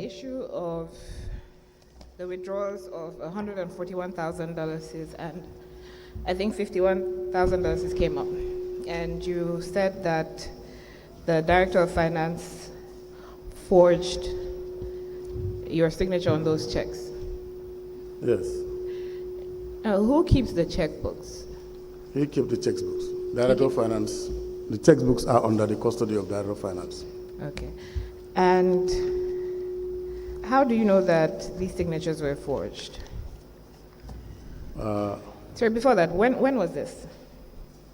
issue of the withdrawals of $141,000 and I think $51,000 came up. And you said that the Director of Finance forged your signature on those checks. Yes. Who keeps the checkbooks? He kept the checkbooks. Director of Finance, the checkbooks are under the custody of Director of Finance. Okay. And how do you know that these signatures were forged? Sorry, before that, when was this?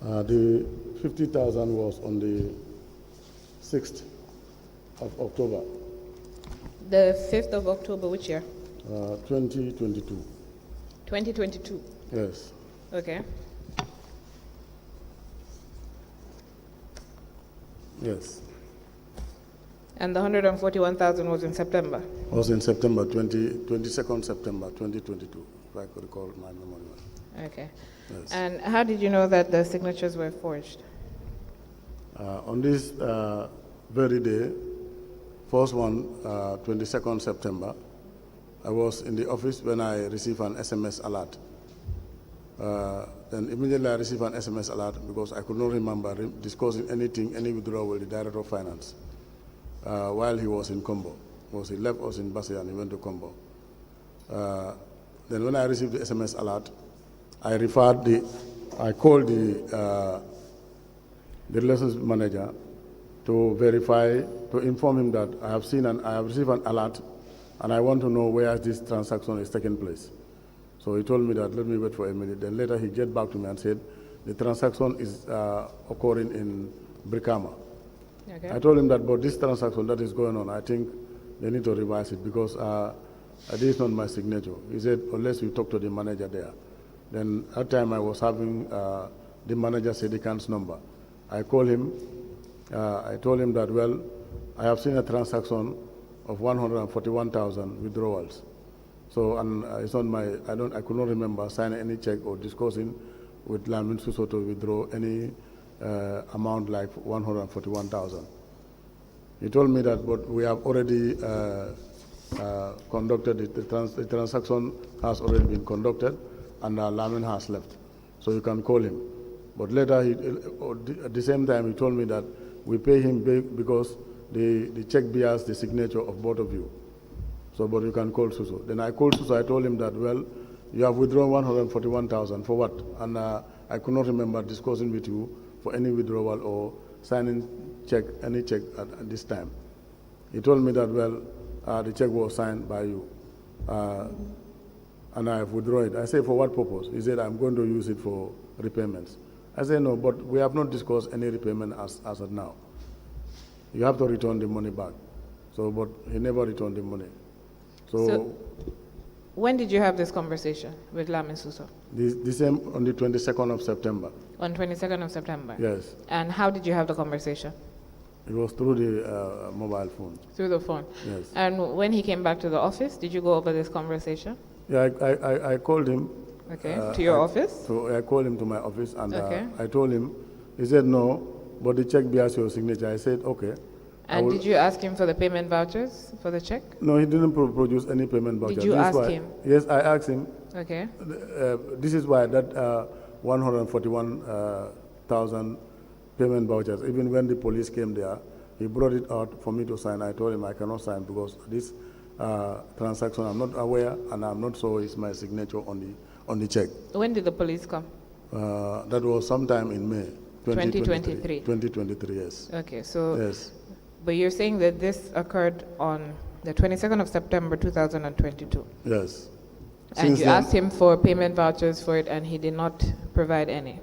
The 50,000 was on the 6th of October. The 5th of October, which year? 2022. 2022? Yes. Okay. Yes. And the 141,000 was in September? Was in September, 22nd September 2022, if I could recall my memory. Okay. Yes. And how did you know that the signatures were forged? On this very day, first one, 22nd September, I was in the office when I received an SMS alert. Then immediately I received an SMS alert because I could not remember discussing anything, any withdrawal with the Director of Finance while he was in Combo. Because he left us in Basel and he went to Combo. Then when I received the SMS alert, I called the relations manager to verify, to inform him that I have received an alert and I want to know where this transaction is taking place. So he told me that, let me wait for a minute. Then later he get back to me and said, the transaction is occurring in Brikama. Okay. I told him that, but this transaction that is going on, I think they need to revise it because this is not my signature. He said, unless you talk to the manager there. Then at that time I was having the manager say the account's number. I called him. I told him that, well, I have seen a transaction of 141,000 withdrawals. So, and it's not my, I could not remember signing any check or discussing with Lamin Suso to withdraw any amount like 141,000. He told me that, but we have already conducted the transaction has already been conducted and Lamin has left. So you can call him. But later, at the same time, he told me that we pay him because the check bears the signature of both of you. So, but you can call Suso. Then I called Suso. I told him that, well, you have withdrawn 141,000 for what? And I could not remember discussing with you for any withdrawal or signing any check at this time. He told me that, well, the check was signed by you, and I have withdrawn it. I said, for what purpose? He said, I'm going to use it for repayments. I said, no, but we have not discussed any repayment as of now. You have to return the money back. So, but he never returned the money. So when did you have this conversation with Lamin Suso? The same on the 22nd of September. On 22nd of September? Yes. And how did you have the conversation? It was through the mobile phone. Through the phone? Yes. And when he came back to the office, did you go over this conversation? Yeah, I called him. Okay, to your office? So I called him to my office and okay. I told him, he said no, but the check bears your signature. I said, okay. And did you ask him for the payment vouchers for the check? No, he didn't produce any payment voucher. Did you ask him? Yes, I asked him. Okay. This is why that 141,000 payment vouchers, even when the police came there, he brought it out for me to sign. I told him I cannot sign because this transaction I'm not aware and I'm not sure it's my signature on the check. When did the police come? That was sometime in May 2023. 2023, yes. Okay, so. Yes. But you're saying that this occurred on the 22nd of September 2022? Yes. And you asked him for payment vouchers for it and he did not provide any?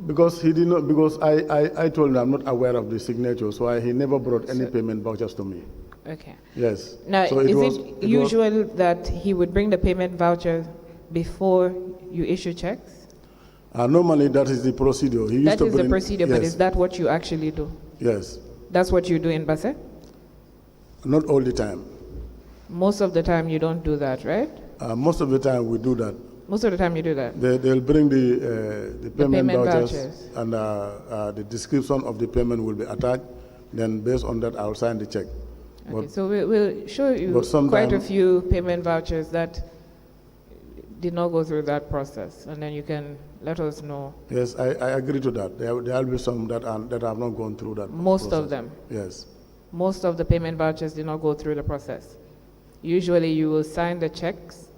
Because he did not, because I told him I'm not aware of the signature, so he never brought any payment vouchers to me. Okay. Yes. Now, is it usual that he would bring the payment voucher before you issue checks? Normally that is the procedure. He used that to is bring, the procedure, yes. But is that what you actually do? Yes. That's what you do in Basse? Not all the time. Most of the time you don't do that, right? Most of the time we do that. Most of the time you do that? They'll bring the payment vouchers and the description of the payment will be attached. Then based on that, I'll sign the check. Okay, so we'll show you but sometime- quite a few payment vouchers that did not go through that process, and then you can let us know. Yes, I agree to that. There will be some that have not gone through that Most process. of them. Yes. Most of the payment vouchers did not go through the process. Usually you will sign the checks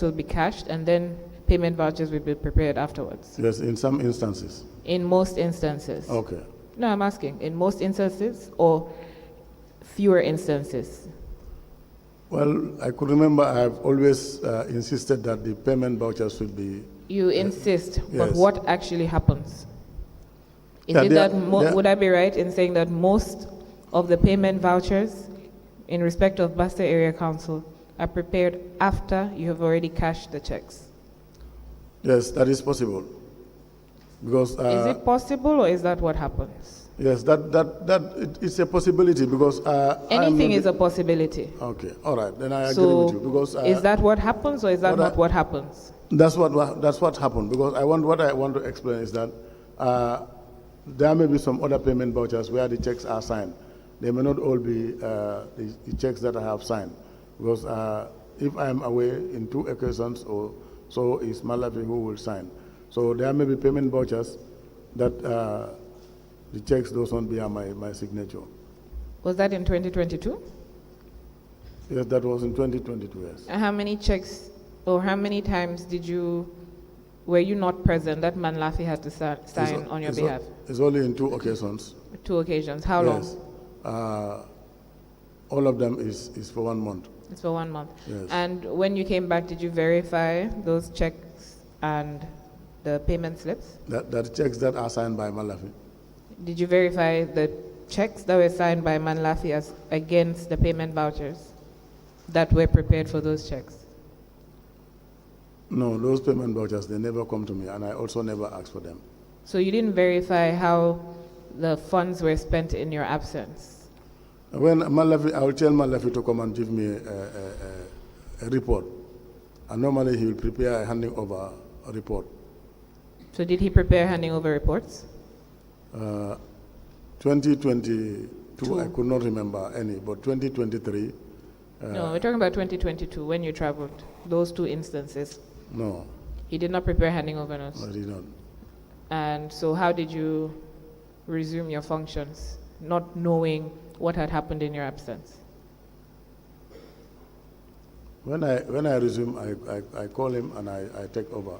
will be cashed, and then payment vouchers will be prepared afterwards. Yes, in some instances. In most instances. Okay. No, I'm asking, in most instances or fewer instances? Well, I could remember I have always insisted that the payment vouchers should be. You insist, but yes. what actually happens? Is Yeah, it they that, are- would I be right in saying that most of the payment vouchers in respect of Basta Area Council are prepared after you have already cashed the checks? Yes, that is possible. Because Is it possible, or is that what happens? yes, it's a possibility because Anything is a possibility. Okay, all right, then I agree So with you because is that what happens, or is that not what happens? that's what happened because what I want to explain is that there may be some other payment vouchers where the checks are signed. They may not all be the checks that I have signed because if I am away in 2 occasions or so, it's Malafi who will sign. So there may be payment vouchers that the checks don't bear my signature. Was that in 2022? Yes, that was in 2022. Yes. And how many checks, or how many times were you not present that Manlafi had to sign on your behalf? It's only in 2 occasions. 2 occasions. How Yes. long? All of them is for 1 month. It's for 1 month. Yes. And when you came back, did you verify those checks and the payment slips? That checks that are signed by Malafi. Did you verify the checks that were signed by Manlafi as against the payment vouchers that were prepared for those checks? No, those payment vouchers, they never come to me, and I also never ask for them. So you didn't verify how the funds were spent in your absence? When Malafi, I will tell Malafi to come and give me a report. And normally he will prepare a handing over a report. So did he prepare handing over reports? 2022, I could not remember any, but 2023. No, we're talking about 2022, when you traveled, those 2 instances. No, He did not prepare handing over notes. I did not. And so how did you resume your functions, not knowing what had happened in your absence? When I resume, I call him and I take over.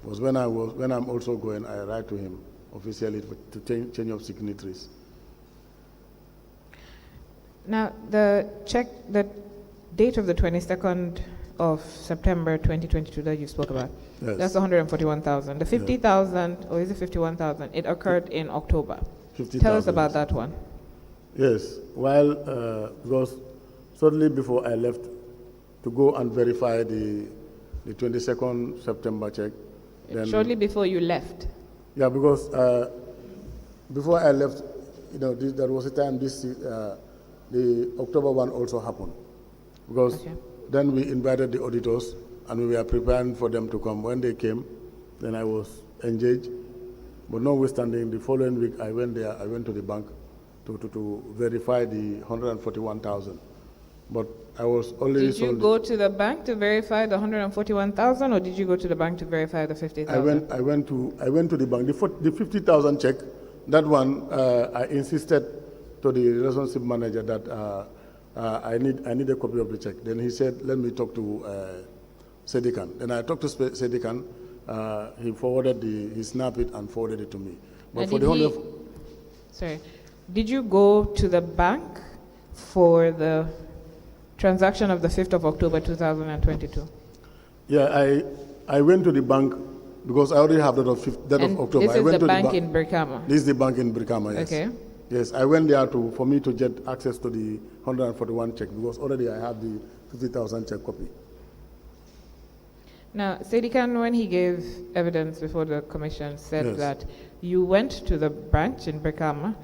Because when I'm also going, I write to him officially to change of signatories. Now, the date of the 22nd of September 2022 that you spoke about, Yes. that's 141,000. The 50,000, or is it 51,000? It occurred in October. 50,000. Tell us about that one. Yes, because shortly before I left to go and verify the 22nd September check. Then, Shortly before you left. yeah, because before I left, there was a time the October one also happened. Because Okay. then we invited the auditors and we were preparing for them to come. When they came, then I was engaged. But notwithstanding, the following week I went to the bank to verify the 141,000. But I was only Did you go to the bank to verify the 141,000, or did you go to the bank to verify the 50,000? I went to the bank. The 50,000 check, that one I insisted to the relationship manager that I need a copy of the check. Then he said, let me talk to Sedikan. Then I talked to Sedikan. He he snapped it and forwarded it to me. But And for did the he- whole of, Sorry. Did you go to the bank for the transaction of the 5th of October 2022? yeah, I went to the bank because I already have that of And October. this I is went the to bank the in Brikama? This is the bank in Brikama, yes. Okay. Yes, I went there for me to get access to the 141 check because already I have the 50,000 check copy. Now, Sedikan, when he gave evidence before the commission, said Yes. that you went to the branch in Brikama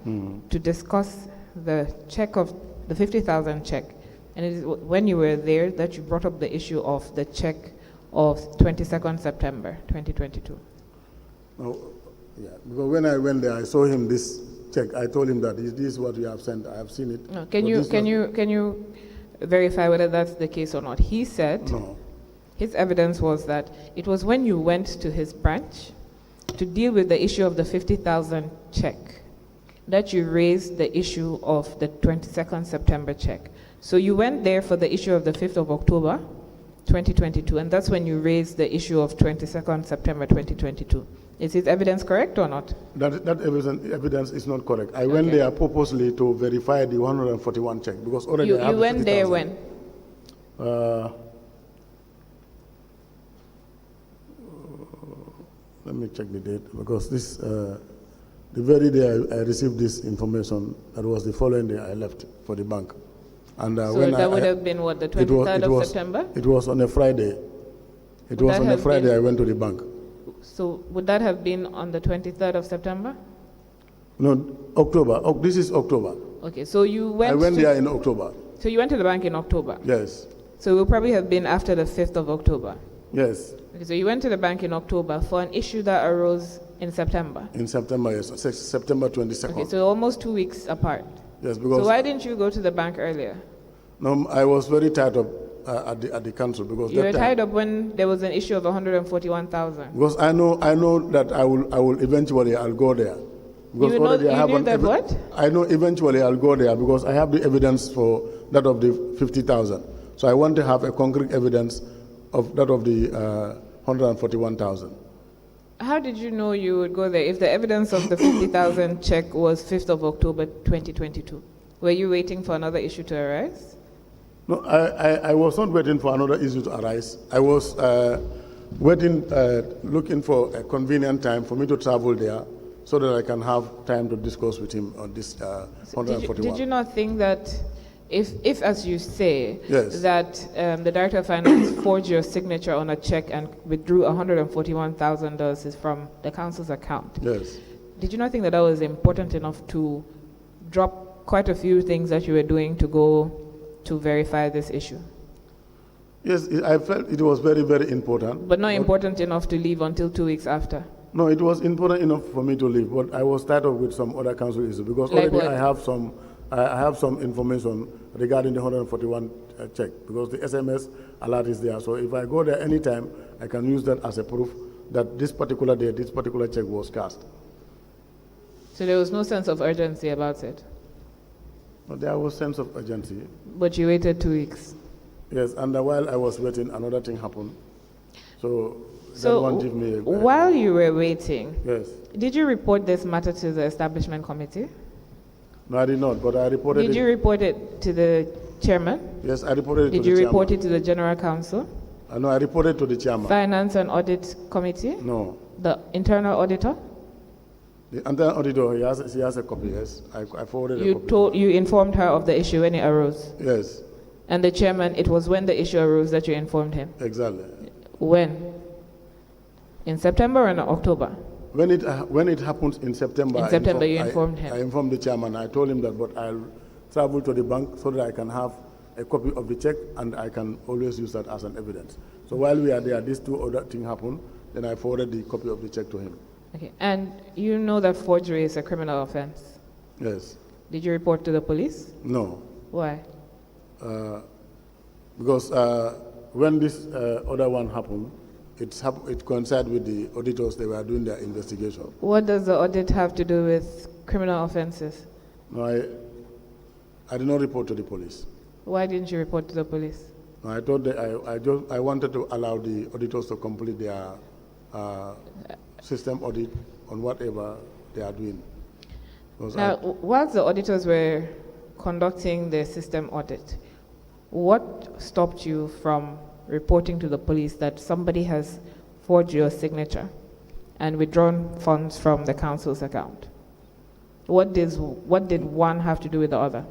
to discuss the check of the 50,000 check. And it is when you were there that you brought up the issue of the check of 22nd September 2022. No, yeah, because when I went there, I saw him this check. I told him that this is what we have sent. I have seen it. No, But can this you verify whether that's the case or not? He said No. his evidence was that it was when you went to his branch to deal with the issue of the 50,000 check that you raised the issue of the 22nd September check. So you went there for the issue of the 5th of October 2022, and that's when you raised the issue of 22nd September 2022. Is his evidence correct or not? That evidence is not correct. I went there purposely to verify the 141 check because already I have You the went there 50,000. when? Let me check the date because this, the very day I received this information, that was the following day I left for the bank. And So when that would have been what, the 23rd of September? It was on a Friday. It was that on a have Friday been- I went to the bank. So would that have been on the 23rd of September? No, October. Oh, this is October. Okay, so you went I went to, there in October. so you went to the bank in October. Yes. So it will probably have been after the 5th of October. Yes. Okay, so you went to the bank in October for an issue that arose in September. In September, yes. September 22nd. Okay, so almost 2 weeks apart. Yes, So because why didn't you go to the bank earlier? no, I was very tired of at the council because You that were time, tied up when there was an issue of 141,000. because I know that I will eventually I'll go there. Because You know- already I you have knew an that what? I know eventually I'll go there because I have the evidence for that of the 50,000. So I want to have a concrete evidence of that of the 141,000. How did you know you would go there if the evidence of the 50,000 check was 5th of October 2022? Were you waiting for another issue to arise? No, I was not waiting for another issue to arise. I was waiting, looking for a convenient time for me to travel there so that I can have time to discuss with him on this 141. Did you not think that if as you say, Yes. that the Director of Finance forged your signature on a check and withdrew $141,000 from the council's account, Yes. did you not think that that was important enough to drop quite a few things that you were doing to go to verify this issue? Yes, I felt it was very, very important. But not important enough to leave until 2 weeks after? No, it was important enough for me to leave, but I was tied up with some other council issues because Like already what? I have some information regarding the 141 check because the SMS alert is there. So if I go there anytime, I can use that as a proof that this particular day, this particular check was cast. So there was no sense of urgency about it? But there was sense of urgency. But you waited 2 weeks? Yes, and while I was waiting, another thing happened. So that So one gave me while you were waiting, yes. did you report this matter to the establishment committee? No, I did not, but I reported Did it. you report it to the chairman? Yes, I reported it Did to you the report chairman. it to the general counsel? No, I reported to the chairman. Finance and audit committee? No. The internal auditor? The under auditor, he has a copy, yes. I forwarded a copy. You informed her of the issue when it arose? Yes, And the chairman, it was when the issue arose that you informed him? exactly. When? In September or in October? When it happens in September, In September, you informed him. I informed the chairman. I told him that, but I'll travel to the bank so that I can have a copy of the check and I can always use that as an evidence. So while we are there, these two other things happened. Then I forwarded the copy of the check to him. Okay, and you know that forgery is a criminal offense? Yes. Did you report to the police? No. Why? Because when this other one happened, it coincided with the auditors. They were doing their investigation. What does the audit have to do with criminal offenses? No, I did not report to the police. Why didn't you report to the police? No, I thought that I wanted to allow the auditors to complete their system audit on whatever they are doing. Because Now, whilst the auditors were conducting their system audit, what stopped you from reporting to the police that somebody has forged your signature and withdrawn funds from the council's account? What did one have to do with the other?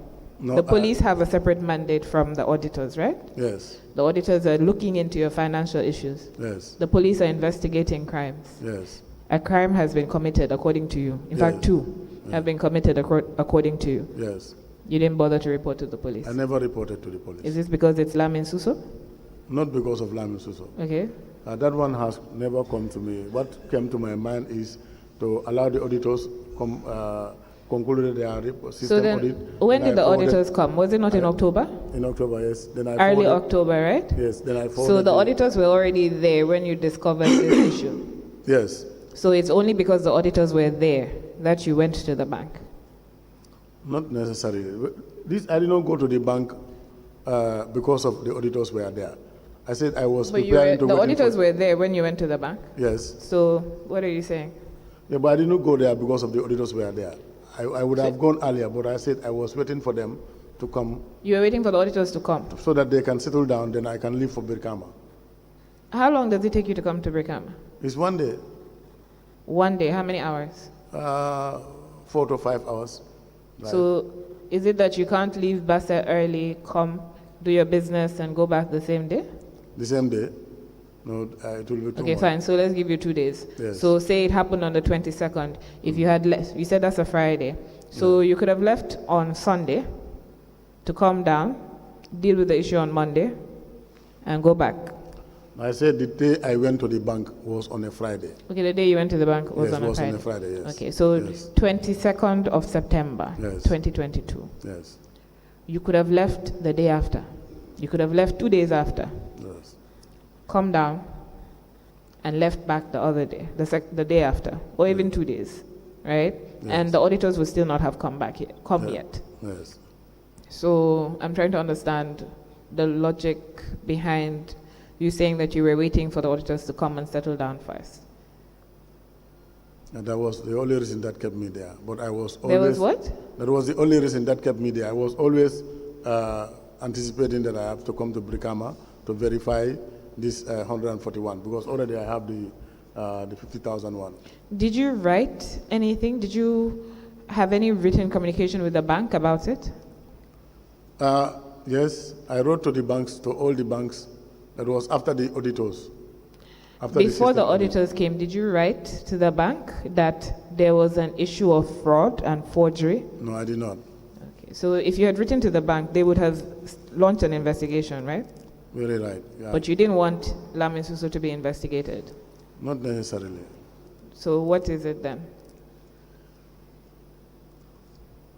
No, The police have a separate mandate from the auditors, right? yes, The auditors are looking into your financial issues. yes, The police are investigating crimes. yes, A crime has been committed according to you. In fact, Yes. two have been committed according to you. yes. You didn't bother to report to the police. I never reported to the police. Is this because it's Lamin Suso? Not because of Lamin Suso. Okay. That one has never come to me. What came to my mind is to allow the auditors concluded their system So then, audit. when then did I the forwarded- auditors come? Was it not in October? In October, yes. Then I Early forwarded- October, right? Yes, then I forwarded. So the auditors were already there when you discovered this issue. Yes, So it's only because the auditors were there that you went to the bank. not necessarily. I did not go to the bank because of the auditors were there. I said I was But preparing to the waiting auditors for- were there when you went to the bank. Yes. So what are you saying? Yeah, but I did not go there because of the auditors were there. I would have gone earlier, but I said I was waiting for them to come You were waiting for the auditors to come. so that they can settle down, then I can leave for Birkama. How long does it take you to come to Brikama? It's 1 day, 1 day. How many hours? 4 to 5 hours. Right. So is it that you can't leave Bassa early, come, do your business, and go back the same day? The same day? No, it will be too Okay, much. fine. So let's give you 2 days. Yes. So say it happened on the 22nd. If you had left, you said that's a Friday. So you could have left on Sunday to come down, deal with the issue on Monday, and go back. I said the day I went to the bank was on a Friday. Okay, the day you went to the bank was Yes, on a was on Friday. a Friday, yes. Okay, so Yes. 22nd of September, Yes. 2022. Yes, You could have left the day after. You could have left 2 days after, yes, come down, and left back the other day, the day after, or even 2 days, right? And Yes. the auditors would still not have come back yet, yet. yes. So I'm trying to understand the logic behind you saying that you were waiting for the auditors to come and settle down first. And that was the only reason that kept me there. But I was always... There was what? That was the only reason that kept me there. I was always anticipating that I have to come to Brikama to verify this 141 because already I have the 50,000 one. Did you write anything? Did you have any written communication with the bank about it? Yes, I wrote to the banks, to all the banks. That was after the auditors. After Before the system audit. auditors came, did you write to the bank that there was an issue of fraud and forgery? No, I did not. Okay. So if you had written to the bank, they would have launched an investigation, right? Very right. Yeah. But you didn't want Lamin Suso to be investigated. Not necessarily. So what is it then?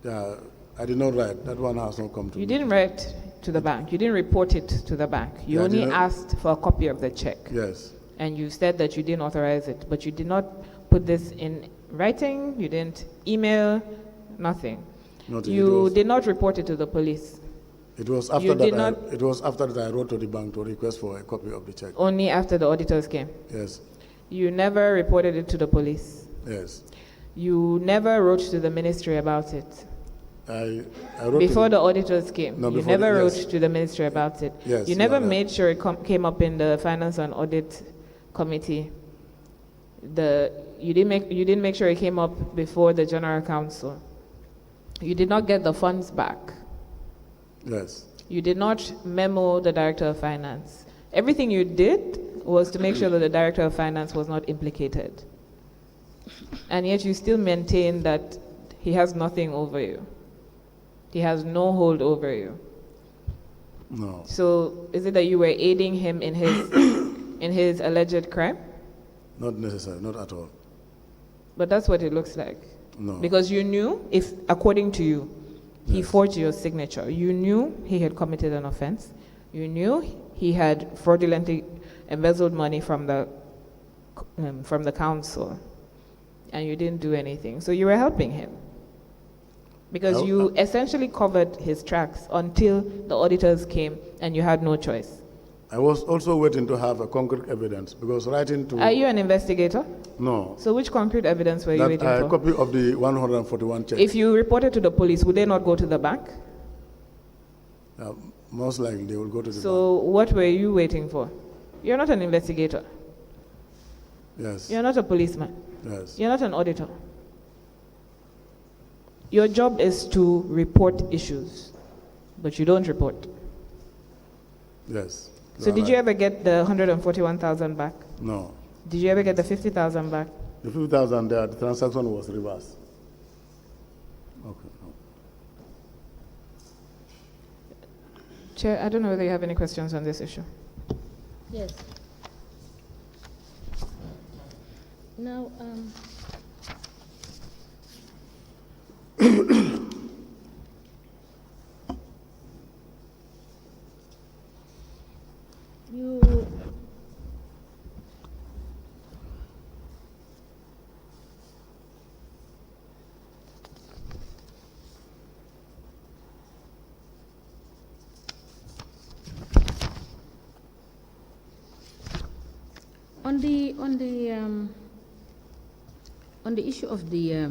Yeah, I did not write. That one has not come to You me. didn't write to the bank. You didn't report it to the bank. You Yeah, I only didn't- asked for a copy of the check. Yes. And you said that you didn't authorize it, but you did not put this in writing, you didn't email, nothing. Nothing. You did not report it to the police, It was You after did that. not- It was after that I wrote to the bank to request for a copy of the check. only after the auditors came. Yes. You never reported it to the police. Yes. You never wrote to the ministry about it. I wrote Before to the auditors came, No, you before never the- wrote yes. to the ministry about it. Yes, You you never are right. made sure it came up in the Finance and Audit Committee. You didn't make sure it came up before the General Council. You did not get the funds back. Yes. You did not memo the Director of Finance. Everything you did was to make sure that the Director of Finance was not implicated. And yet you still maintain that he has nothing over you. He has no hold over you. No. So is it that you were aiding him in his alleged crime? Not necessary. Not at all. But that's what it looks like. No. Because you knew, if according to you, he Yes. forged your signature. You knew he had committed an offense. You knew he had fraudulently embezzled money from the council, and you didn't do anything. So you were helping him because Oh, you essentially covered his tracks until the auditors came, and you had no choice. I was also waiting to have a concrete evidence because writing to... Are you an investigator? No. So which concrete evidence were you That waiting a for? copy of the 141 check. If you reported to the police, would they not go to the bank? Most likely they will go to the So what were you waiting for? You're not an investigator. bank. Yes. You're not a policeman. Yes. You're not an auditor. Your job is to report issues, but you don't report. Yes. So are did you right. ever get the 141,000 back? No. Did you ever get the 50,000 back? The 50,000 there, the transaction was reversed. Okay. No. Chair, I don't know whether you have any questions on this issue. Yes. Now, On the issue of the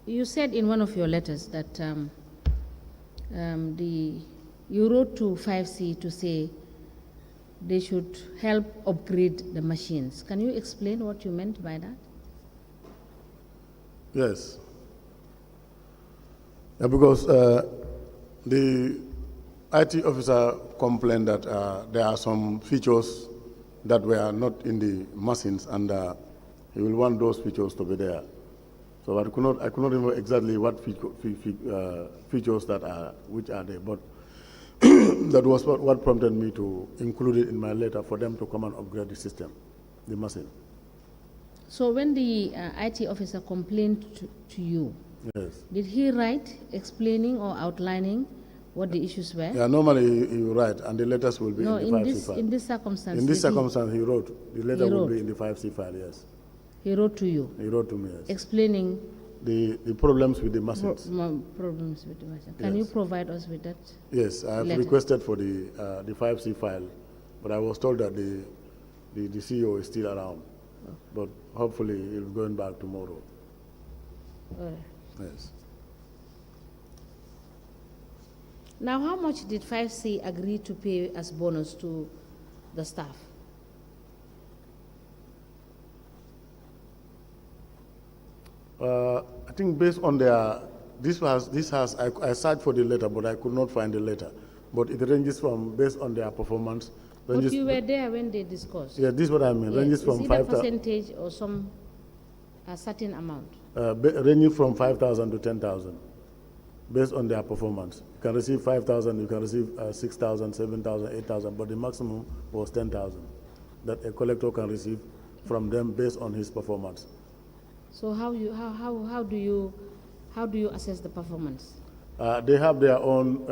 you said in one of your letters that you wrote to 5C to say they should help upgrade the machines. Can you explain what you meant by that? Yes. Yeah, because the IT officer complained that there are some features that were not in the machines, and he will want those features to be there. So I could not remember exactly what features that are, which are there, but that was what prompted me to include it in my letter for them to come and upgrade the system, the machine. So when the IT officer complained to you, Yes. did he write explaining or outlining what the issues were? Yeah, normally he write, and the letters will be No, in the 5C this file. in this circumstance. In this did he- circumstance, he wrote. The letter He will wrote. be in the 5C file, yes. He wrote to you, He wrote to me, yes. explaining The problems with the machines. problems with the machine. Can you Yes. provide us with that? Yes, I have Letter. requested for the 5C file, but I was told that the CEO is still around. But hopefully he'll be going back tomorrow. All right. Yes. Now, how much did 5C agree to pay as bonus to the staff? I think based on their, I searched for the letter, but I could not find the letter. But it ranges from, based on their performance. But you were there when they discussed. Yeah, this is what I mean. Yes. Ranges from Is it a 5,000. percentage or some a certain amount? Ranging from 5,000 to 10,000, based on their performance. You can receive 5,000, you can receive 6,000, 7,000, 8,000, but the maximum was 10,000 that a collector can receive from them based on his performance. So how do you assess the performance? They have their own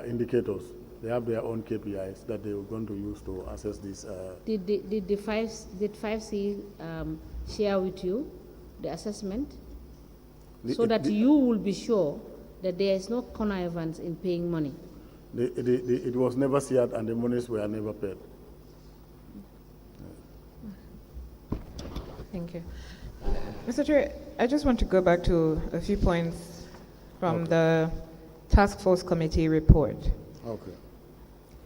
indicators. They have their own KPIs that they are going to use to assess this. Did 5C share with you the assessment so that you will be sure that there is no connivance in paying money? It was never shared and the monies were never paid. Thank you. Mr. Chair, I just want to go back to a few points from the Task Force Committee report. Okay.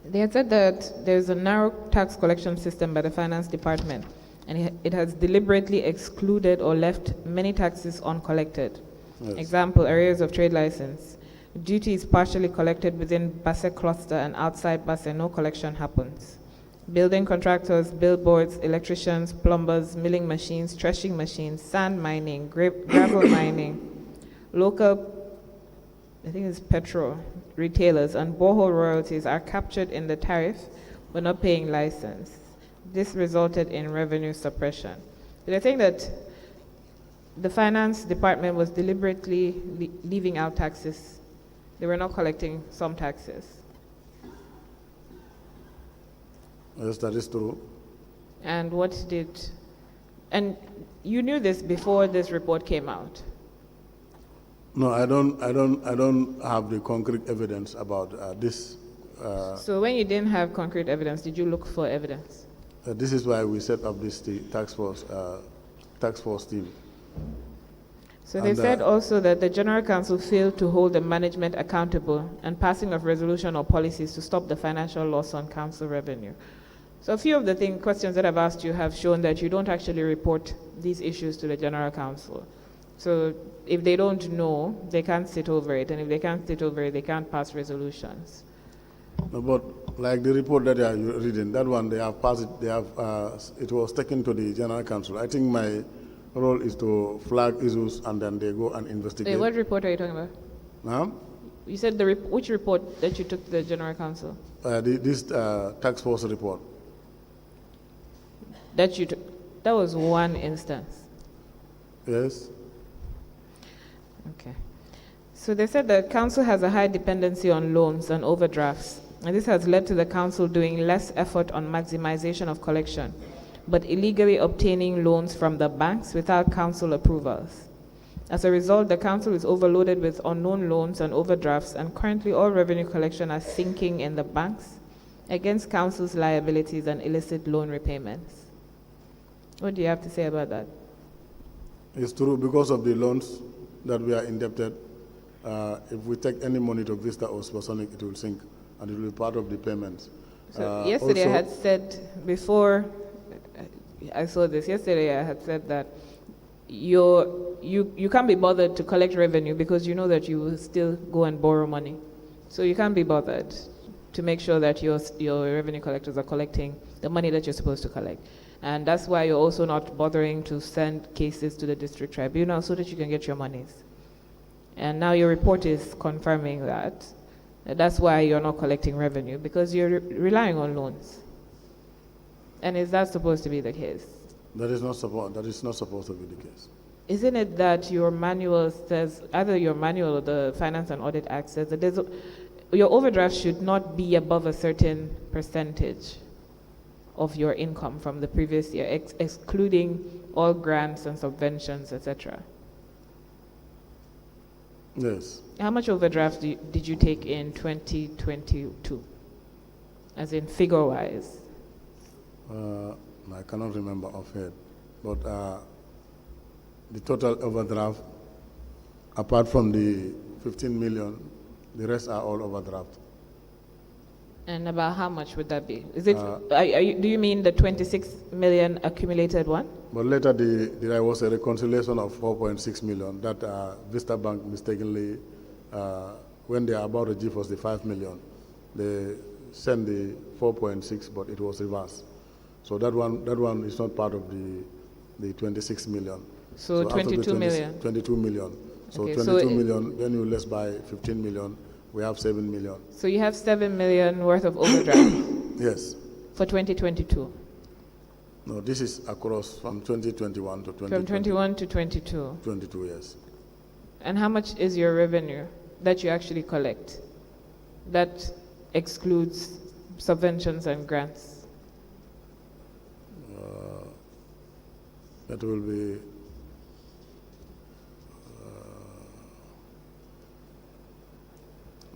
They had said that there's a narrow tax collection system by the Finance Department, and it has deliberately excluded or left many taxes uncollected. Yes. Example, areas of trade license. Duty is partially collected within Basse cluster, and outside Basse, no collection happens. Building contractors, billboards, electricians, plumbers, milling machines, threshing machines, sand mining, gravel mining, local, I think it's petrol, retailers, and borehole royalties are captured in the tariff but not paying license. This resulted in revenue suppression. Did I think that the Finance Department was deliberately leaving out taxes? They were not collecting some taxes. Yes, that is true. And and you knew this before this report came out? No, I don't have the concrete evidence about this. So when you didn't have concrete evidence, did you look for evidence? This is why we set up this task force team. So they And, said also that the General Council failed to hold the management accountable and passing of resolution or policies to stop the financial loss on council revenue. So a few of the questions that I've asked you have shown that you don't actually report these issues to the General Council. So if they don't know, they can't sit over it, and if they can't sit over it, they can't pass resolutions. No, but like the report that you are reading, that one they have passed it. They have it was taken to the General Council. I think my role is to flag issues and then they go and investigate. Wait, what report are you talking about? Huh? You said which report that you took to the General Council? This task force report. That you took? That was one instance. Yes. Okay. So they said that council has a high dependency on loans and overdrafts, and this has led to the council doing less effort on maximization of collection, but illegally obtaining loans from the banks without council approvals. As a result, the council is overloaded with unknown loans and overdrafts, and currently all revenue collection are sinking in the banks against council's liabilities and illicit loan repayments. What do you have to say about that? It's true, because of the loans that we are indebted. If we take any money to Vista or Supersonic, it will sink, and it will be part of the payments. So yesterday I had said, before I saw this, yesterday I had said that you can't be bothered to collect revenue because you know that you will still go and borrow money. So you can't be bothered to make sure that your revenue collectors are collecting the money that you're supposed to collect. And that's why you're also not bothering to send cases to the district tribunal so that you can get your monies. And now your report is confirming that. That's why you're not collecting revenue, because you're relying on loans. And is that supposed to be the case? That is not supposed to be the case. Isn't it that your manual says, either your manual or the Finance and Audit Act says that your overdraft should not be above a certain percentage of your income from the previous year, excluding all grants and subventions, etc.? Yes. How much overdraft did you take in 2022, as in figure-wise? I cannot remember offhand, but the total overdraft, apart from the 15 million, the rest are all overdraft. And about how much would that be? Is it? Do you mean the 26 million accumulated one? But later there was a reconciliation of 4.6 million that Vista Bank mistakenly, when they are about to give us the 5 million, they sent the 4.6, but it was reversed. So that one is not part of the 26 million. So 22 million. 22 million. So Okay, 22 million, then you less by 15 million, we have 7 million. So you have 7 million worth of overdraft Yes. for 2022. No, this is across from 2021 to 2022. From 21 to 22. 22, yes. And how much is your revenue that you actually collect? That excludes subventions and grants. That will be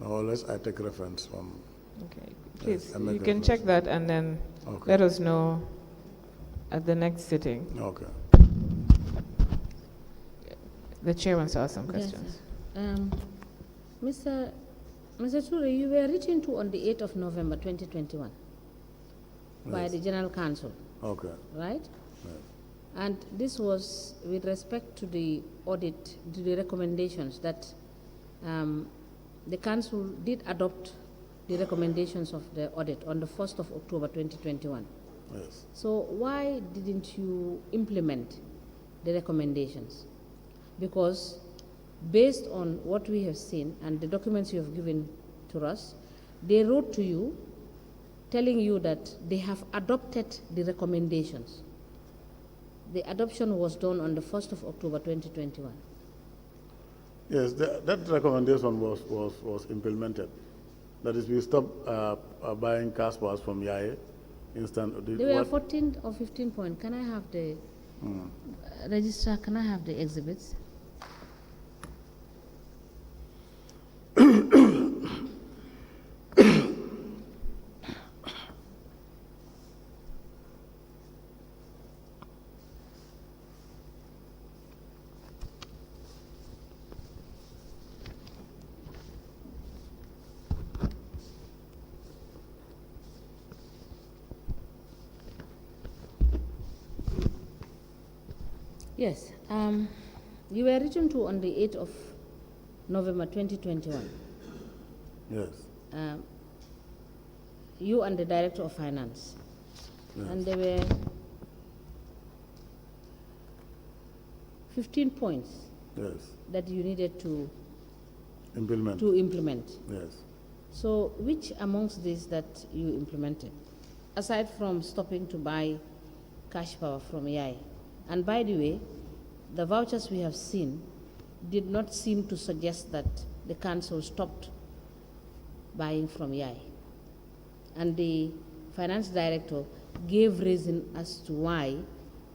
more or less. I take reference from. Okay, please, Yes, I make you can reference. check that and then Okay. let us know at the next sitting. Okay. The chair wants to ask some Yes, questions. sir. Mr. Ture, you were written to on the 8th of November 2021 by Yes. the General Council, Okay. right? Yes. And this was with respect to the audit, to the recommendations that the council did adopt the recommendations of the audit on the 1st of October 2021. Yes. So why didn't you implement the recommendations? Because based on what we have seen and the documents you have given to us, they wrote to you telling you that they have adopted the recommendations. The adoption was done on the 1st of October 2021. Yes, that recommendation was implemented. That is, we stopped buying cash powers from YAE. There were 14 or 15 points. Can I have the registrar? Can I have the exhibits? Yes. You were written to on the 8th of November 2021. Yes. You and the Director of Finance. Yes. And there were 15 points Yes. that you needed to Implement. Yes. So which amongst these that you implemented, aside from stopping to buy cash power from YAI? And by the way, the vouchers we have seen did not seem to suggest that the council stopped buying from YAI. And the finance director gave reason as to why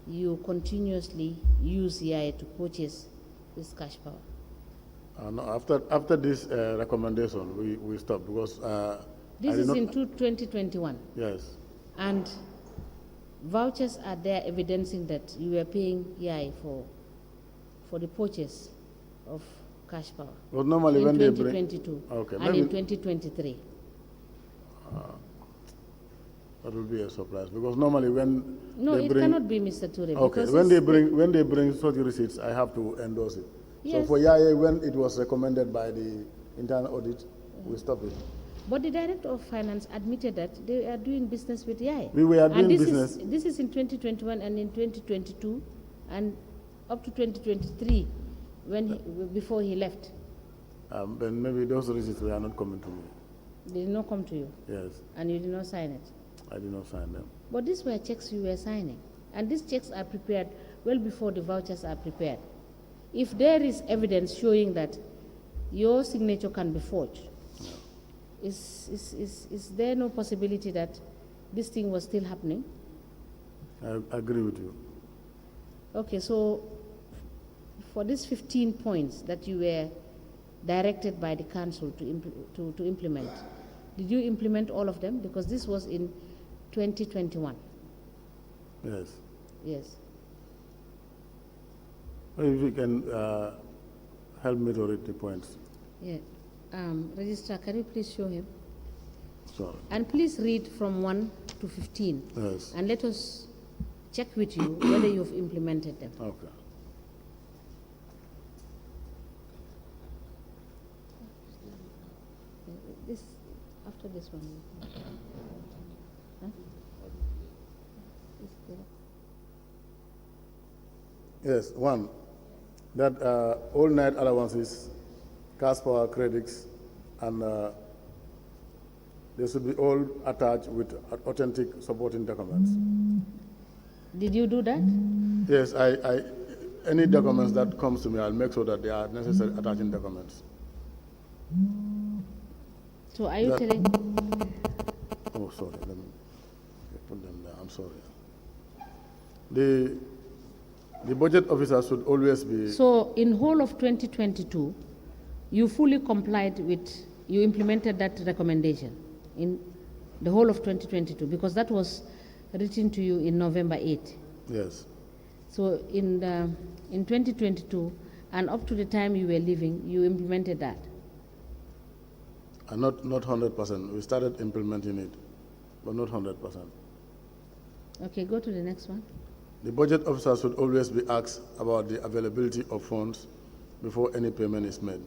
you continuously use YAI to purchase this cash power? No, after this recommendation, we stopped because This I did is not- in 2021. Yes, And vouchers are there evidencing that you were paying YAI for the purchase of cash power but normally in when they bring 2022 okay, and maybe in 2023. that will be a surprise because normally when No, they it bring cannot be, Mr. Ture. okay because when it's- they bring such receipts, I have to endorse it. So Yes. for Yaya, when it was recommended by the internal audit, we stopped it. But the Director of Finance admitted that they are doing business with YAI. We were And doing this business. This is in 2021 and in 2022 and up to 2023 before he left. Then maybe those receipts were not coming to me. They did not come to you Yes, and you did not sign it. I did not sign them. But these were checks you were signing. And these checks are prepared well before the vouchers are prepared. If there is evidence showing that your signature can be forged, is there no possibility that this thing was still happening? I agree with you. Okay, so for these 15 points that you were directed by the council to implement, did you implement all of them? Because this was in 2021. Yes. Yes. If you can help me to read the points. Yeah. Registrar, can you please show him? Sorry. And please read from 1 to 15. Yes. And let us check with you whether you've implemented them. Okay. This, after this one. Huh? Yes, one, that all night allowances, cash power credits, and they should be all attached with authentic supporting documents. Did you do that? Yes, any documents that comes to me, I'll make sure that they are necessary attaching documents. So are you That- telling? Oh, sorry, let me put them there, I'm sorry. The budget officer should always be, So in whole of 2022, you fully complied with, you implemented that recommendation in the whole of 2022 because that was written to you in November 8. yes, So in 2022 and up to the time you were leaving, you implemented that. and not 100%. We started implementing it, but not 100%. Okay, go to the next one. The budget officer should always be asked about the availability of funds before any payment is made.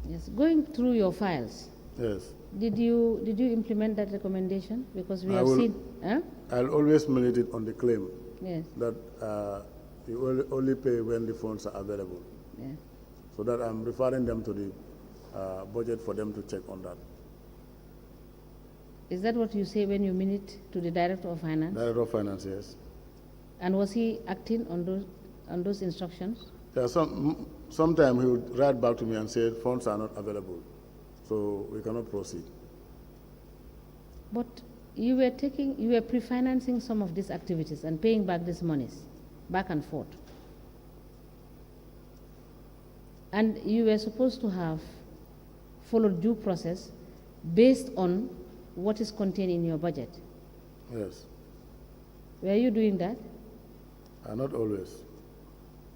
Yes, going through your files, Yes, did you implement that recommendation? Because we I have will- seen, huh? I'll always millet it on the claim Yes, that you only pay when the funds are available. yeah. So that I'm referring them to the budget for them to check on that. Is that what you say when you minute to the Director of Finance? Director of Finance, yes. And was he acting on those instructions? Yeah, sometime he would write back to me and say funds are not available, so we cannot proceed. But you were pre-financing some of these activities and paying back these monies, back and forth. And you were supposed to have followed due process based on what is contained in your budget. Yes, Were you doing that? not always.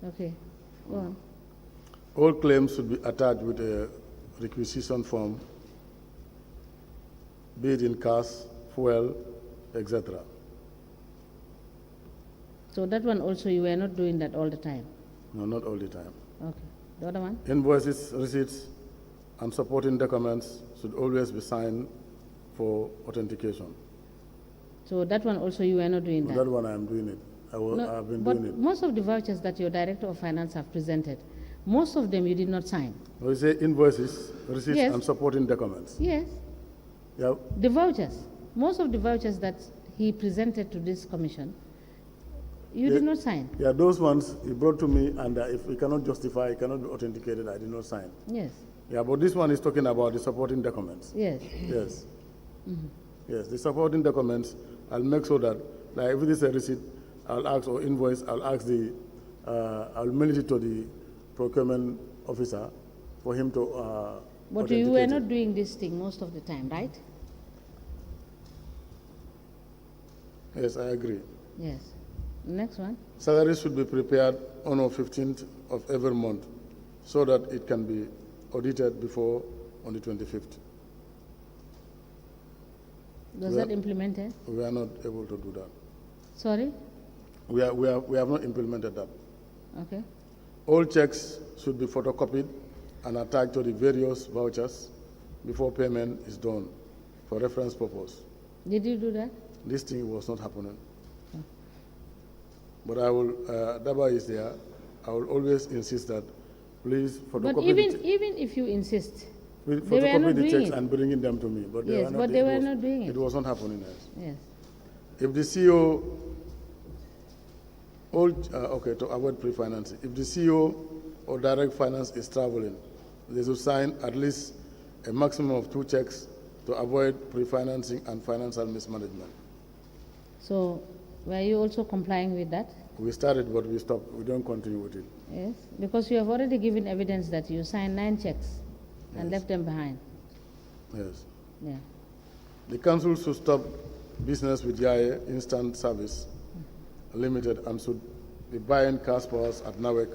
Okay, go on. All claims should be attached with a requisition form, be it in cash, fuel, etc. So that one also, you were not doing that all the time? No, not all the time. Okay. The other one? Invoices, receipts, and supporting documents should always be signed for authentication. So that one also, you were not doing That one I am doing it. I've been but doing it. most of the vouchers that your Director of Finance have presented, most of them you did not sign. We say invoices, receipts, Yes. and supporting documents. Yes, Yeah, the vouchers, most of the vouchers that he presented to this commission, you did not sign. yeah, those ones he brought to me, and if he cannot justify, it cannot be authenticated, I did not sign. Yes, Yeah, but this one is talking about the supporting documents. yes. Yes. Yes, the supporting documents, I'll make sure that, like if it is a receipt, I'll ask, or invoice, I'll ask the I'll mail it to the procurement officer for him to. But you were authenticate not it. doing this thing most of the time, right? Yes, I agree. Yes. Next one. Salaries should be prepared on the 15th of every month so that it can be audited before on the 25th. Was Well- that implemented? We are not able to do that. Sorry? We have not implemented that. Okay. All checks should be photocopied and attached to the various vouchers before payment is done for reference purpose. Did you do that? This thing was not happening. But I will, Daba is there, I will always insist that please photocopy But even if you insist, please they were photocopy not the doing checks it. and bringing them to me. But they Yes, were not, but they it were was- not doing it. It was not happening. Yes. Yes. If the CEO, okay, to avoid pre-financing, if the CEO or direct finance is traveling, they should sign at least a maximum of 2 checks to avoid pre-financing and financial mismanagement. So, were you also complying with that? We started, but we stopped. We don't continue with it. Yes. Because you have already given evidence that you signed 9 checks and Yes. left them behind. Yes. Yeah. The council should stop business with Yaya Instant Service Limited and should be buying cash powers at NAWEC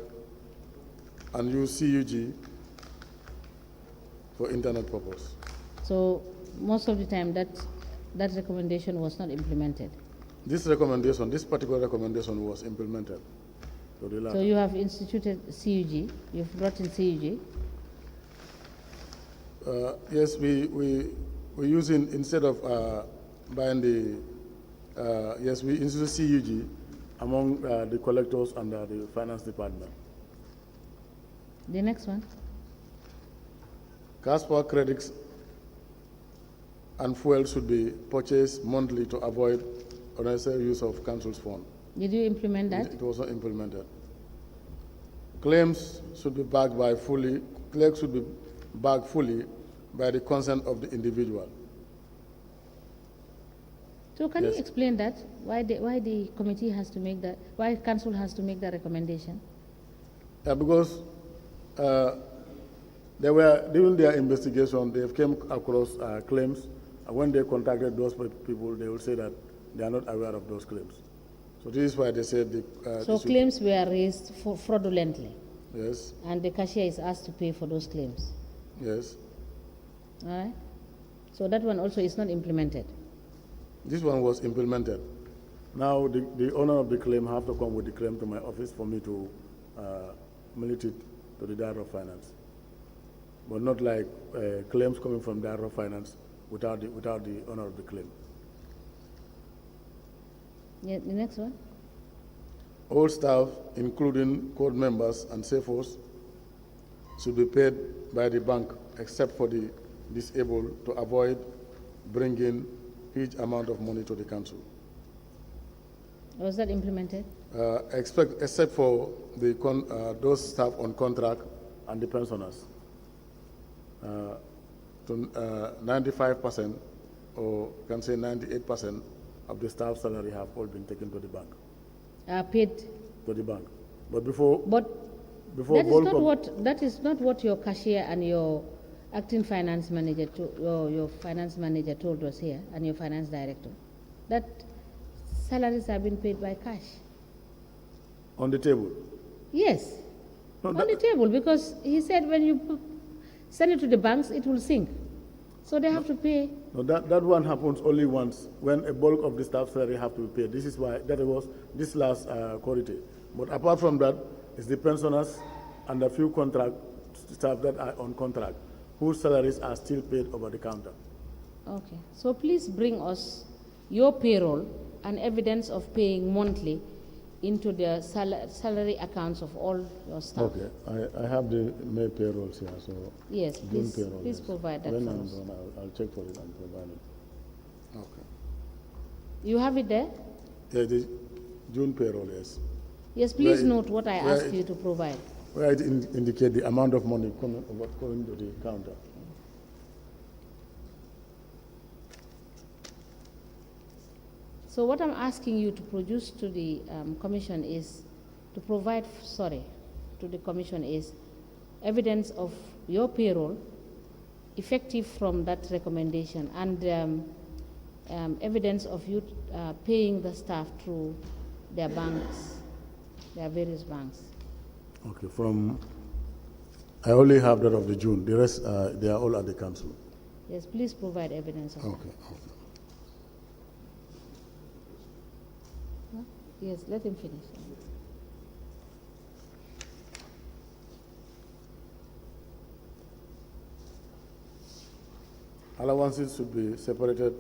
and use CUG for internet purpose. So, most of the time that recommendation was not implemented. This recommendation, this particular recommendation was implemented to the So latter. you have instituted CUG, you've brought in CUG. Yes, we using, instead of buying the, yes, we institute CUG among the collectors under the finance department. The next one. Cash power credits and fuel should be purchased monthly to avoid unnecessary use of council's fund. Did you implement that? It was not implemented. Claims should be backed by fully, claims should be backed fully by the consent of the individual. So can Yes. you explain that? Why the committee has to make that, why council has to make that recommendation? Yeah, because they were, during their investigation, they came across claims, and when they contacted those people, they will say that they are not aware of those claims. So this is why they said the. So they should- claims were raised fraudulently, Yes, and the cashier is asked to pay for those claims. yes. All right? So that one also is not implemented. This one was implemented. Now the owner of the claim have to come with the claim to my office for me to mail it to the Director of Finance. But not like claims coming from Director of Finance without the owner of the claim. Yeah, the next one. All staff, including code members and CFOs, should be paid by the bank except for the disabled to avoid bringing huge amount of money to the council. Was that implemented? Except for the those staff on contract and the pensioners. To 95% or can say 98% of the staff salary have all been taken to the bank. Paid. To the bank. But before But before that is not what your cashier and your acting finance manager, your finance manager told us here, and your finance director, that salaries have been paid by cash. on the table. Yes, No, on that- the table, because he said when you send it to the banks, it will sink. So they have to pay. No, that one happens only once when a bulk of the staff salary have to be paid. This is why that was this last quality. But apart from that, it's the pensioners and a few contract staff that are on contract whose salaries are still paid over the counter. Okay, so please bring us your payroll and evidence of paying monthly into the salary accounts of all your staff. Okay, I have the May payrolls here, so. Yes, June please, payroll, please yes. provide that When for I'm us. done, I'll check for it and provide it. Okay. You have it there? Yeah, the June payroll, yes. Yes, please Where it- note what I where asked it- you to provide. Where it indicate the amount of money coming to the counter. So what I'm asking you to produce to the commission is to provide, to the commission is evidence of your payroll effective from that recommendation and evidence of you paying the staff through their banks, their various banks. Okay, I only have that of the June. The rest, they are all at the council. Yes, please provide evidence of that. Okay. Huh? Yes, let him finish. Allowances should be separated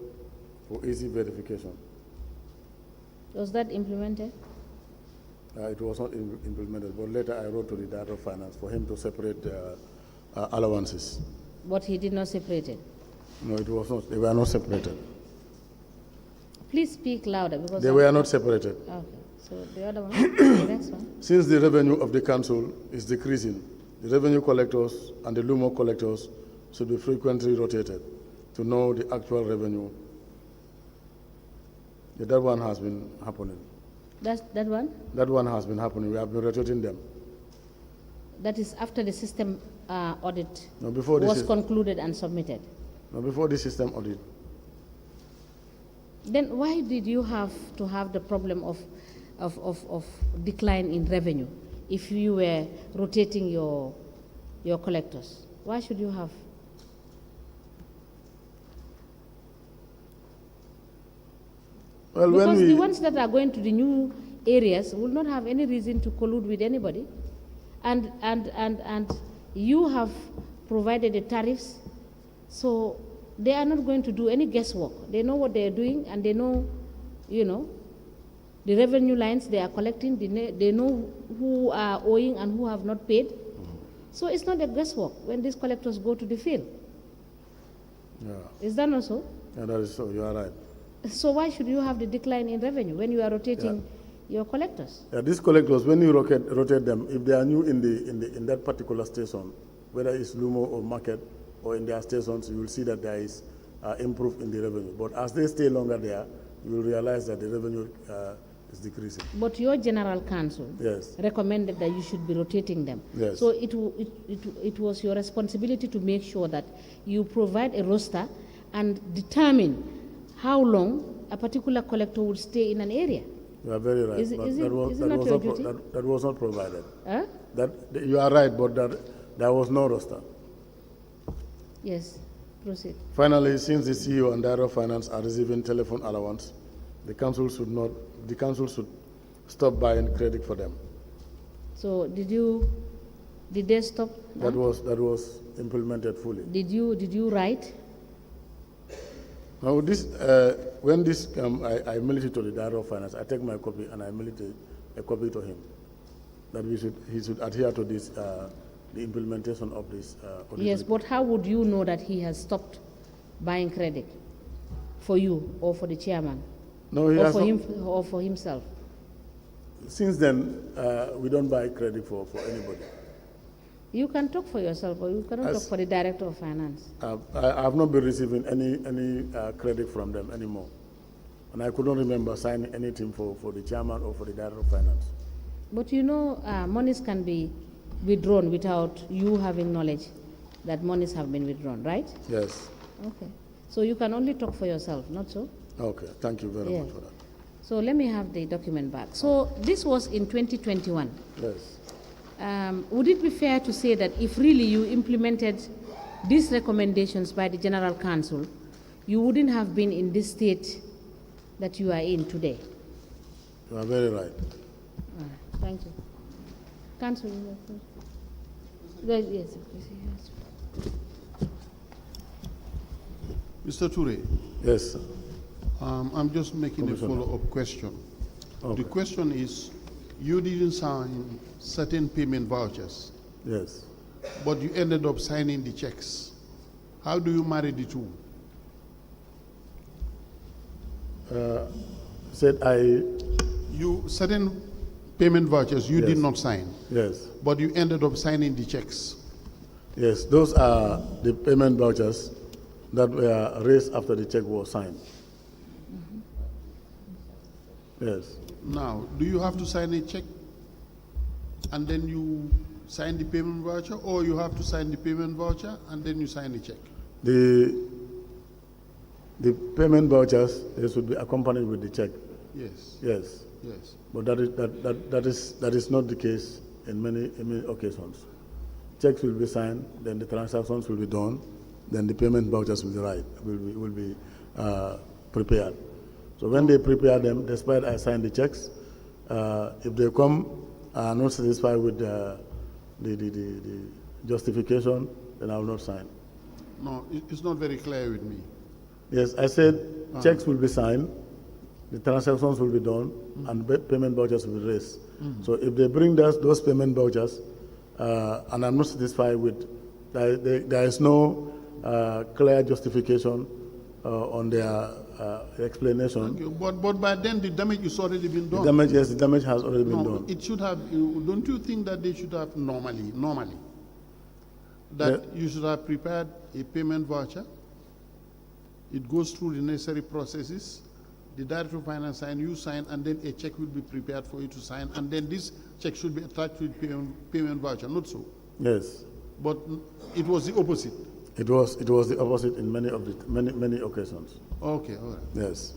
for easy verification. Was that implemented? It was not implemented, but later I wrote to the Director of Finance for him to separate allowances. But he did not separate it? No, it was not. They were not separated. Please speak louder because they were not separated. Okay. So the other one, the next one. Since the revenue of the council is decreasing, the revenue collectors and the LUMO collectors should be frequently rotated to know the actual revenue. Yeah, that one has been happening. That one? That one has been happening. We have been rotating them. That is after the system audit was concluded and submitted? No, before the system audit. Then why did you have to have the problem of decline in revenue if you were rotating your collectors? Why should you have? Well, because the ones that are going to the new areas will not have any reason to collude with anybody, and you have provided the tariffs, so they are not going to do any guesswork. They know what they are doing, and they know, the revenue lines they are collecting. They know who are owing and who have not paid. So it's not a guesswork when these collectors go to the field. Yeah. Is that not so? Yeah, that is so. You are right. So why should you have the decline in revenue when you are rotating your collectors? Yeah, these collectors, when you rotate them, if they are new in that particular station, whether it's Lumo or Market or in their stations, you will see that there is improvement in the revenue. But as they stay longer there, you will realize that the revenue is decreasing. But your general counsel recommended that you should be rotating them. Yes. So it was your responsibility to make sure that you provide a roster and determine how long a particular collector would stay in an area. You are very right. That was not provided. Huh? You are right, but there was no roster. Yes, proceed. Finally, since the CEO and Director of Finance are receiving telephone allowance, the council should stop buying credit for them. So did they stop? That was implemented fully. Did you write? Now, when this comes, I mail it to the Director of Finance. I take my copy and I mail a copy to him. That he should adhere to this, the implementation of this. Yes, but how would you know that he has stopped buying credit for you or for the chairman? No, he or has for not, him or for himself. Since then, we don't buy credit for anybody. You can talk for yourself, or you cannot talk for the Director of Finance. I have not been receiving any credit from them anymore. And I couldn't remember signing anything for the chairman or for the Director of Finance. But monies can be withdrawn without you having knowledge that monies have been withdrawn, right? Yes. Okay. So you can only talk for yourself, not so? Okay, thank you very much for that. So let me have the document back. So this was in 2021. Yes. Would it be fair to say that if really you implemented these recommendations by the General Council, you wouldn't have been in this state that you are in today? You are very right. All right. Thank you. Council, yes, please. Mr. Toure. Yes, sir. I'm just making a follow-up question. Okay. The question is, you didn't sign certain payment vouchers. Yes. But you ended up signing the checks. How do you marry the two? Certain payment vouchers you did not sign. Yes. But you ended up signing the checks. Yes, those are the payment vouchers that were raised after the check was signed. Yes. Now, do you have to sign a check and then you sign the payment voucher, or you have to sign the payment voucher and then you sign the check? The payment vouchers, they should be accompanied with the check. Yes. Yes. Yes. But that is not the case in many occasions. Checks will be signed, then the transactions will be done, then the payment vouchers will be prepared. So when they prepare them, despite I sign the checks, if they come not satisfied with the justification, then I will not sign. No, it's not very clear with me. Yes, I said checks will be signed, the transactions will be done, and payment vouchers will be raised. So if they bring those payment vouchers, and I'm not satisfied with, there is no clear justification on their explanation. Okay, but by then the damage is already been done. The damage has already been done. It should have, don't you think that they should have normally, that you should have prepared a payment voucher, it goes through the necessary processes, the Director of Finance sign, you sign, and then a check will be prepared for you to sign, and then this check should be attached with payment voucher, not so? Yes. But it was the opposite? It was the opposite in many occasions. Okay, all right. Yes.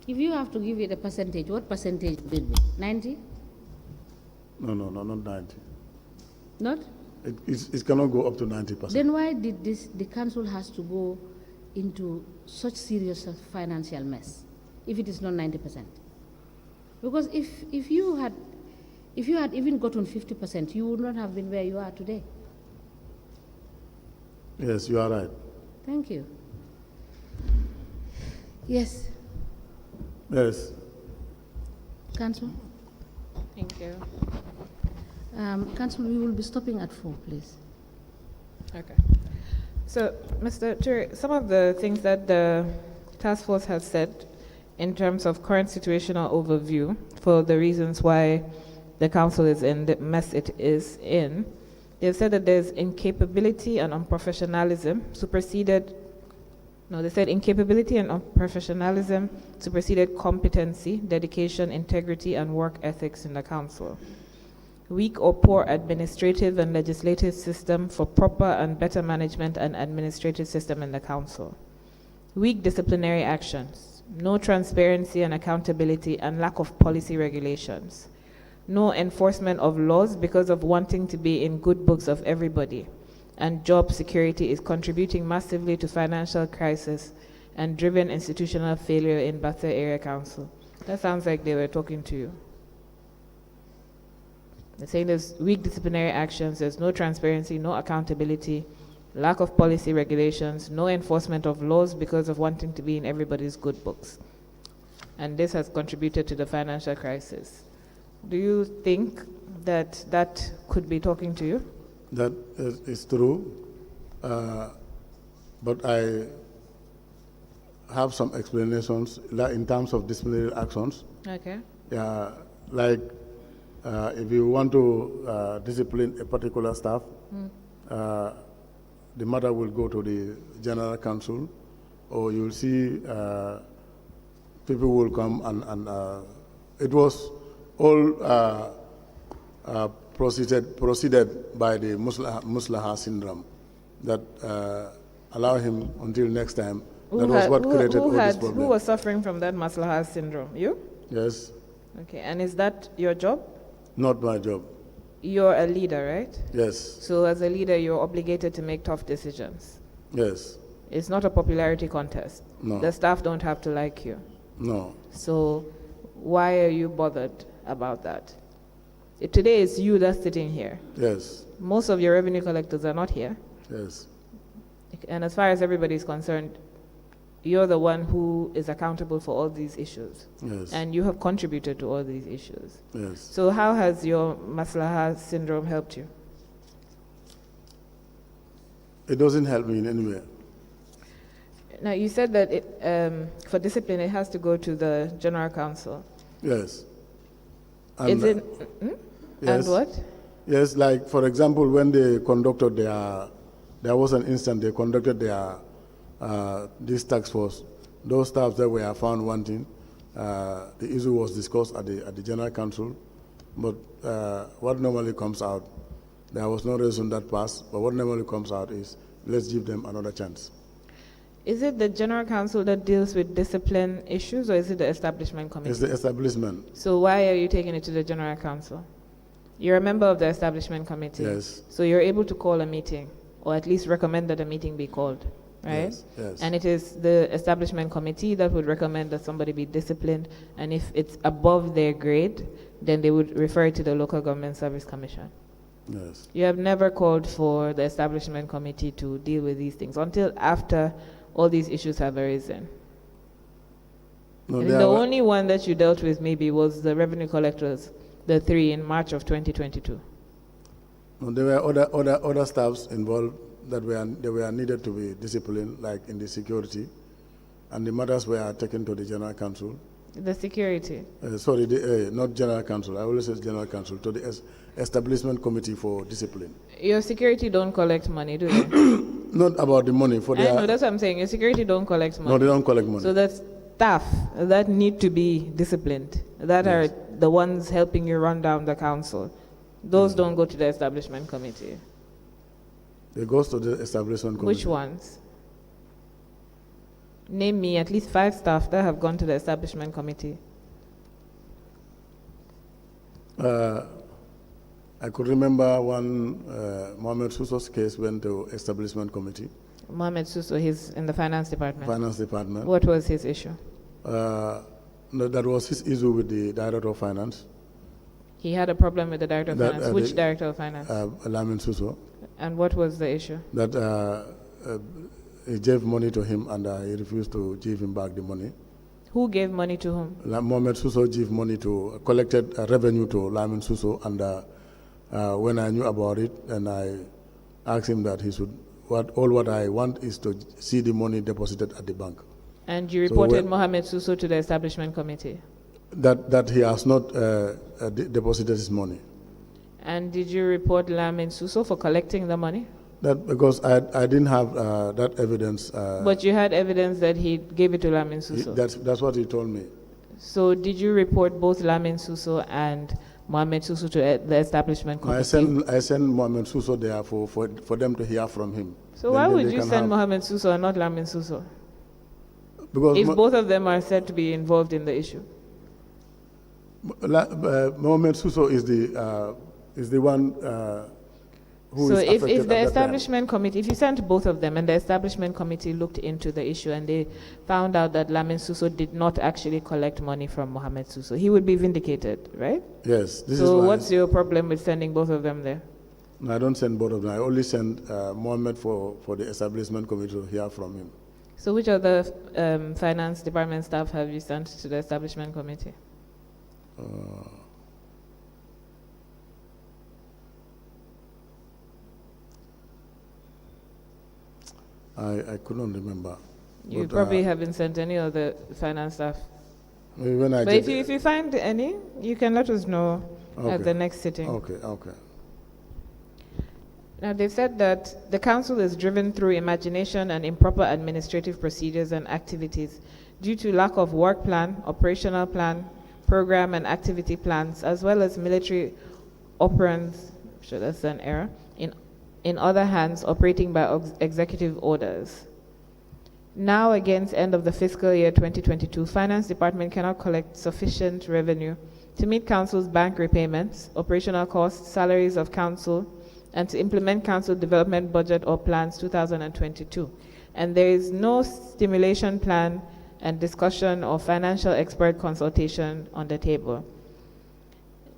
If you have to give it a percentage, what percentage will it be? 90? No, not 90. Not? It cannot go up to 90%. Then why did the council has to go into such serious financial mess if it is not 90%? Because if you had even gotten 50%, you would not have been where you are today. Yes, you are right. Thank you. Yes, Yes. Council. Thank you. Council, we will be stopping at 4, please. Okay. So, Mr. Chair, some of the things that the task force has said in terms of current situational overview for the reasons why the council is in the mess it is in, they've said that there's incapability and unprofessionalism incapability and unprofessionalism superseded competency, dedication, integrity, and work ethics in the council. Weak or poor administrative and legislative system for proper and better management and administrative system in the council. Weak disciplinary actions, no transparency and accountability, and lack of policy regulations. No enforcement of laws because of wanting to be in good books of everybody. And job security is contributing massively to financial crisis and driven institutional failure in Batha Area Council. That sounds like they were talking to you. They're saying there's weak disciplinary actions, there's no transparency, no accountability, lack of policy regulations, no enforcement of laws because of wanting to be in everybody's good books. And this has contributed to the financial crisis. Do you think that could be talking to you? That is true, but I have some explanations in terms of disciplinary actions. Okay. Like if you want to discipline a particular staff, the matter will go to the General Council, or you'll see people will come and it was all proceeded by the Muslaha syndrome that allow him until next time. That was what created all this problem. Who was suffering from that Maslaha syndrome? You? Yes. Okay, and is that your job? Not my job. You're a leader, right? Yes. So as a leader, you're obligated to make tough decisions. Yes. It's not a popularity contest. No. The staff don't have to like you. No. So why are you bothered about that? Today it's you that's sitting here. Yes. Most of your revenue collectors are not here. Yes. And as far as everybody is concerned, you're the one who is accountable for all these issues. Yes. And you have contributed to all these issues. Yes. So how has your Maslaha syndrome helped you? It doesn't help me in any way. Now, you said that for discipline, it has to go to the General Council. Yes. Is it? Yes. And what? Yes, like for example, when they conducted there was an instance they conducted this task force. Those staffs that were found wanting, the issue was discussed at the General Council, But what normally comes out, there was no reason that passed, but what normally comes out is, let's give them another chance. Is it the General Council that deals with discipline issues, or is it the Establishment Committee? It's the establishment. So why are you taking it to the General Council? You're a member of the Establishment Committee. Yes. So you're able to call a meeting, or at least recommend that a meeting be called, right? Yes, yes. And it is the Establishment Committee that would recommend that somebody be disciplined, and if it's above their grade, then they would refer it to the Local Government Service Commission. Yes. You have never called for the Establishment Committee to deal with these things until after all these issues have arisen. No, And there the were- only one that you dealt with maybe was the revenue collectors, the 3 in March of 2022. no, there were other staffs involved that were needed to be disciplined, like in the security, and the matters were taken to the General Council. The security. Sorry, not General Council. I always say General Council, to the Establishment Committee for Discipline. Your security don't collect money, do they? Not about the money for I know, their. that's what I'm saying. Your security don't collect money. No, they don't collect money. So the staff that need to be disciplined, that Yes. are the ones helping you run down the council, those don't go to the Establishment Committee. It goes to the Establishment Committee. Which ones? Name me at least 5 staff that have gone to the Establishment Committee. I could remember one, Mohamed Suso's case went to Establishment Committee, Mohamed Suso, he's in the Finance Department. Finance Department. What was his issue? No, that was his issue with the Director of Finance, He had a problem with the Director of That, Finance. uh, Which the- Director of Finance? Lamin Suso, And what was the issue? that he gave money to him and he refused to give him back the money. Who gave money to whom? Mohamed Suso gave money to, collected revenue to Lamin Suso, and when I knew about it, and I asked him that he should, what I want is to see the money deposited at the bank. And you So reported when- Mohamed Suso to the Establishment Committee. That he has not deposited his money. And did you report Lamin Suso for collecting the money? That because I didn't have that evidence. But you had evidence that he gave it to Lamin Suso. That's what he told me. So did you report both Lamin Suso and Mohamed Suso to the Establishment Committee? I sent Mohamed Suso there for them to hear from him. So Then why they would you can send have- Mohamed Suso and not Lamin Suso? Because If both of them are said to be involved in the issue. Mohamed Suso is the one who So is if affected the at that time. Establishment Committee, if you sent both of them and the Establishment Committee looked into the issue and they found out that Lamin Suso did not actually collect money from Mohamed Suso, he would be vindicated, right? Yes, this is So why what's your problem with sending both of them there? I don't send both of them. I only send Mohamed for the Establishment Committee to hear from him. So which other Finance Department staff have you sent to the Establishment Committee? I couldn't remember. You But, probably haven't sent any other finance staff. maybe when I But did, if you find any, you can let us know at Okay. the next sitting. Okay. Now, they've said that the council is driven through imagination and improper administrative procedures and activities due to lack of work plan, operational plan, program and activity plans, as well as military operants, sure that's an error, in other hands operating by executive orders. Now, against end of the fiscal year 2022, Finance Department cannot collect sufficient revenue to meet council's bank repayments, operational costs, salaries of council, and to implement council development budget or plans 2022. And there is no stimulation plan and discussion or financial expert consultation on the table.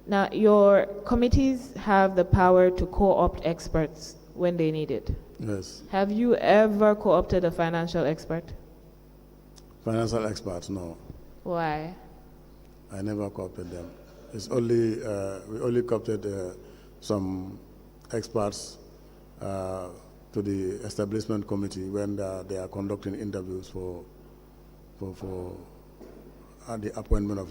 Now, your committees have the power to co-opt experts when they need it. Yes. Have you ever co-opted a financial expert? Financial experts, no. Why? I never coopted them. It's only, we only coopted some experts to the establishment committee when they are conducting interviews for the appointment of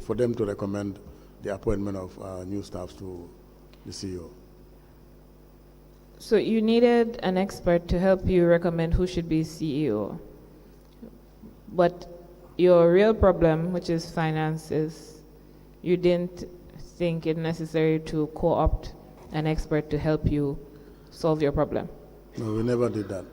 for them to recommend the appointment of new staff to the CEO. So you needed an expert to help you recommend who should be CEO. But your real problem, which is finances, you didn't think it necessary to co-opt an expert to help you solve your problem? No, we never did that.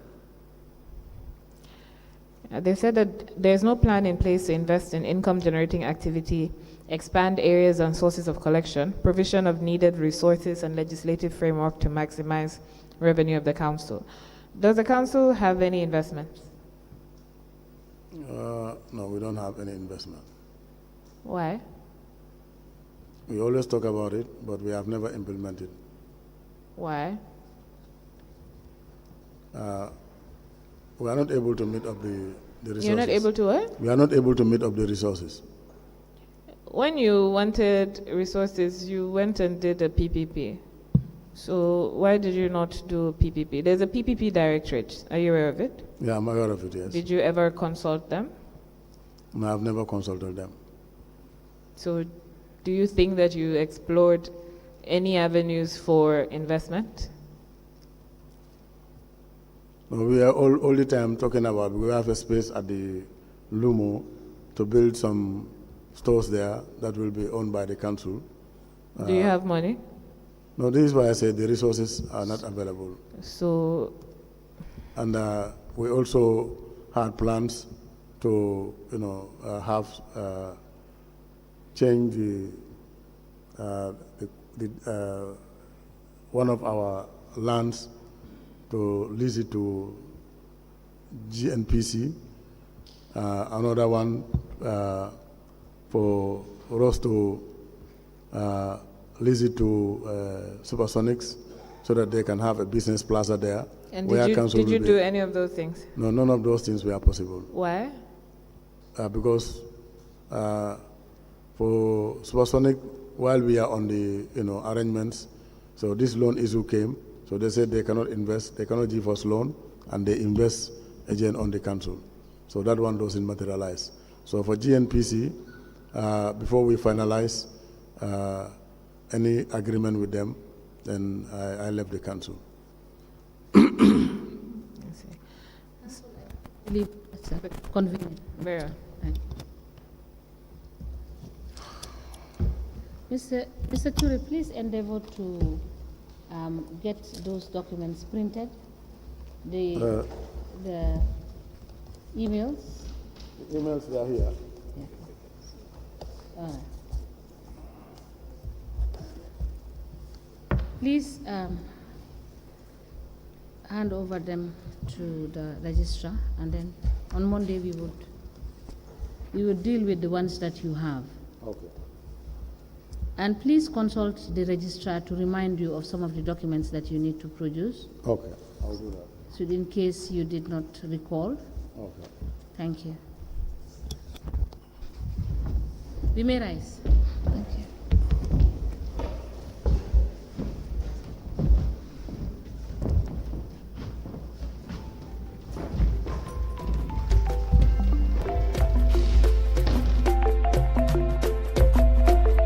They said that there's no plan in place to invest in income-generating activity, expand areas and sources of collection, provision of needed resources, and legislative framework to maximize revenue of the council. Does the council have any investments? No, we don't have any investment. Why? We always talk about it, but we have never implemented. Why? We are not able to meet up the resources. You're not able to what? We are not able to meet up the resources. When you wanted resources, you went and did a PPP. So why did you not do PPP? There's a PPP directorate. Are you aware of it? Yeah, I'm aware of it, yes. Did you ever consult them? No, I've never consulted them. So do you think that you explored any avenues for investment? No, we are all the time talking about, we have a space at the Lumo to build some stores there that will be owned by the council. Do you have money? No, this is why I said the resources are not available. So, And we also had plans to, have change one of our lands to lease it to GNPC, another one for us to lease it to Supersonics so that they can have a business plaza there. and did you do any of those things? No, none of those things were possible. Why? Because for Supersonic, while we are on the arrangements, so this loan issue came. So they said they cannot invest, they cannot give us loan, and they invest again on the council. So that one doesn't materialize. So for GNPC, before we finalize any agreement with them, then I left the council. It's convenient. Vera. Mr. Ture, please endeavor to get those documents printed. The emails. The emails are here. Yeah. Please hand over them to the registrar, and then on Monday we would deal with the ones that you have. Okay. And please consult the registrar to remind you of some of the documents that you need to produce. Okay, I'll do that. So in case you did not recall. Okay. Thank you. We may rise. Thank you.